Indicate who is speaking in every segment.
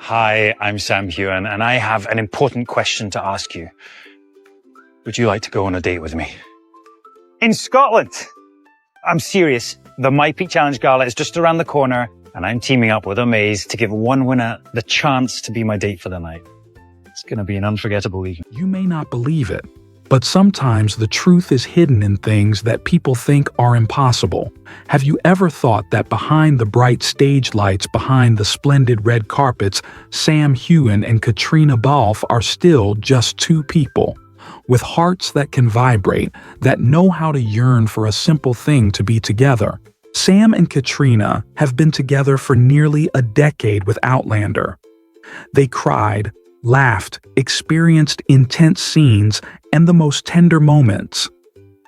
Speaker 1: Hi, I'm Sam Heughan, and I have an important question to ask you. Would you like to go on a date with me? In Scotland! I'm serious. The My Peak Challenge Gala is just around the corner, and I'm teaming up with Omaze to give one winner the chance to be my date for the night. It's going to be an unforgettable evening.
Speaker 2: You may not believe it, but sometimes the truth is hidden in things that people think are impossible. Have you ever thought that behind the bright stage lights, behind the splendid red carpets, Sam Heughan and Caitriona Balfe are still just two people, with hearts that can vibrate, that know how to yearn for a simple thing to be together? Sam and Caitriona have been together for nearly a decade with Outlander. They cried, laughed, experienced intense scenes and the most tender moments.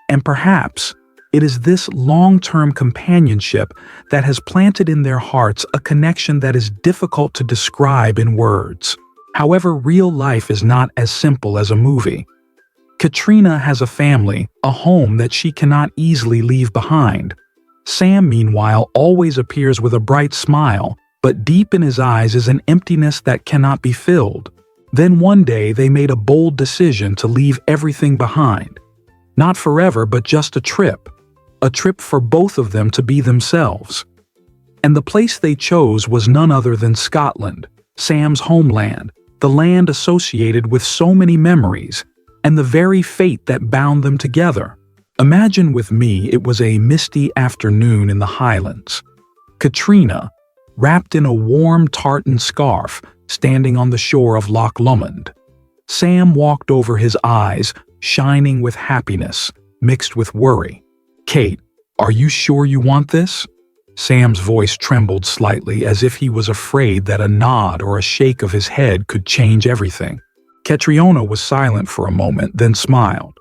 Speaker 2: And perhaps it is this long-term companionship that has planted in their hearts a connection that is difficult to describe in words. However, real life is not as simple as a movie. Caitriona has a family, a home that she cannot easily leave behind. Sam, meanwhile, always appears with a bright smile, but deep in his eyes is an emptiness that cannot be filled. Then one day they made a bold decision to leave everything behind. Not forever, but just a trip. A trip for both of them to be themselves. And the place they chose was none other than Scotland, Sam's homeland, the land associated with so many memories, and the very fate that bound them together. Imagine with me it was a misty afternoon in the Highlands. Caitriona, wrapped in a warm tartan scarf, standing on the shore of Loch Lomond. Sam walked over his eyes, shining with happiness, mixed with worry. "Kate, are you sure you want this?" Sam's voice trembled slightly, as if he was afraid that a nod or a shake of his head could change everything. Caitriona was silent for a moment, then smiled.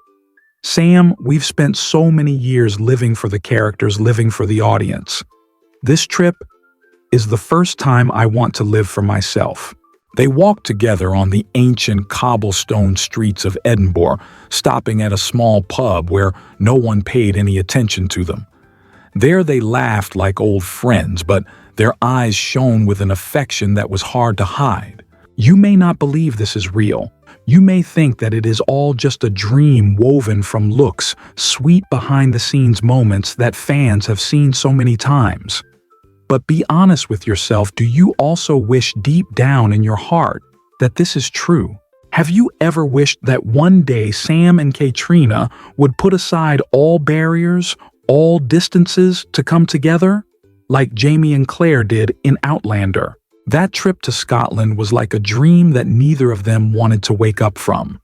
Speaker 2: "Sam, we've spent so many years living for the characters, living for the audience. This trip is the first time I want to live for myself." They walked together on the ancient cobblestone streets of Edinburgh, stopping at a small pub where no one paid any attention to them. There they laughed like old friends, but their eyes shone with an affection that was hard to hide. You may not believe this is real. You may think that it is all just a dream woven from looks, sweet behind-the-scenes moments that fans have seen so many times. But be honest with yourself, do you also wish deep down in your heart that this is true? Have you ever wished that one day Sam and Caitriona would put aside all barriers, all distances to come together? Like Jamie and Claire did in Outlander. That trip to Scotland was like a dream that neither of them wanted to wake up from.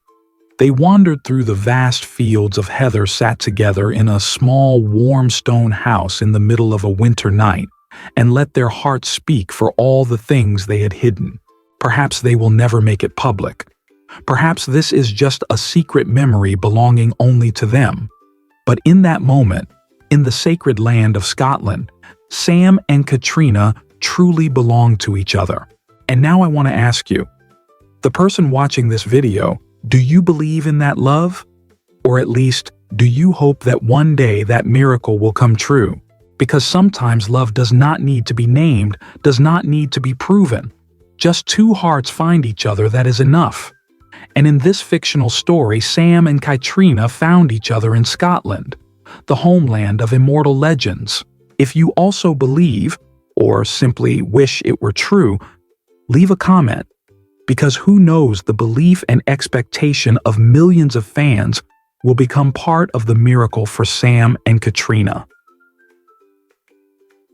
Speaker 2: They wandered through the vast fields of heather, sat together in a small, warm stone house in the middle of a winter night, and let their hearts speak for all the things they had hidden. Perhaps they will never make it public. Perhaps this is just a secret memory belonging only to them. But in that moment, in the sacred land of Scotland, Sam and Caitriona truly belong to each other. And now I want to ask you, the person watching this video, do you believe in that love? Or at least, do you hope that one day that miracle will come true? Because sometimes love does not need to be named, does not need to be proven. Just two hearts find each other, that is enough. And in this fictional story, Sam and Caitriona found each other in Scotland, the homeland of immortal legends. If you also believe, or simply wish it were true, leave a comment. Because who knows, the belief and expectation of millions of fans will become part of the miracle for Sam and Caitriona.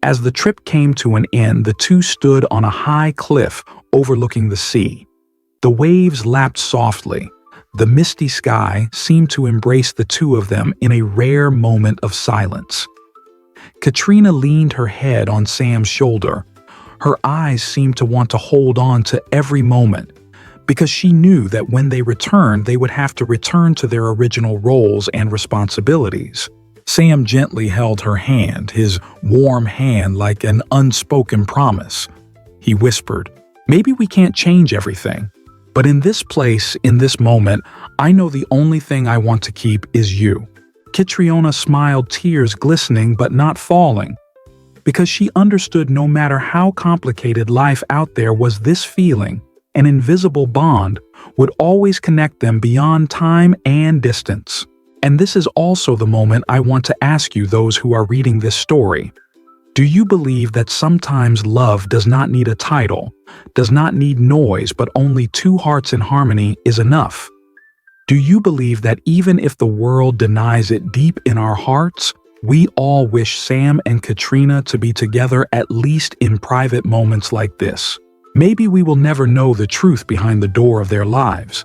Speaker 2: As the trip came to an end, the two stood on a high cliff overlooking the sea. The waves lapped softly. The misty sky seemed to embrace the two of them in a rare moment of silence. Caitriona leaned her head on Sam's shoulder. Her eyes seemed to want to hold on to every moment, because she knew that when they returned, they would have to return to their original roles and responsibilities. Sam gently held her hand, his warm hand like an unspoken promise. He whispered, "Maybe we can't change everything, but in this place, in this moment, I know the only thing I want to keep is you." Caitriona smiled, tears glistening but not falling. because she understood no matter how complicated life out there was, this feeling, an invisible bond, would always connect them beyond time and distance. And this is also the moment I want to ask you, those who are reading this story. Do you believe that sometimes love does not need a title, does not need noise, but only two hearts in harmony is enough? Do you believe that even if the world denies it deep in our hearts, we all wish Sam and Caitriona to be together, at least in private moments like this? Maybe we will never know the truth behind the door of their lives,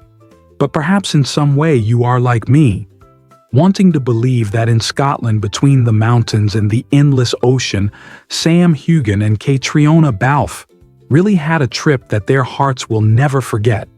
Speaker 2: but perhaps in some way you are like me, wanting to believe that in Scotland, between the mountains and the endless ocean, Sam Heughan and Caitriona Balfe really had a trip that their hearts will never forget.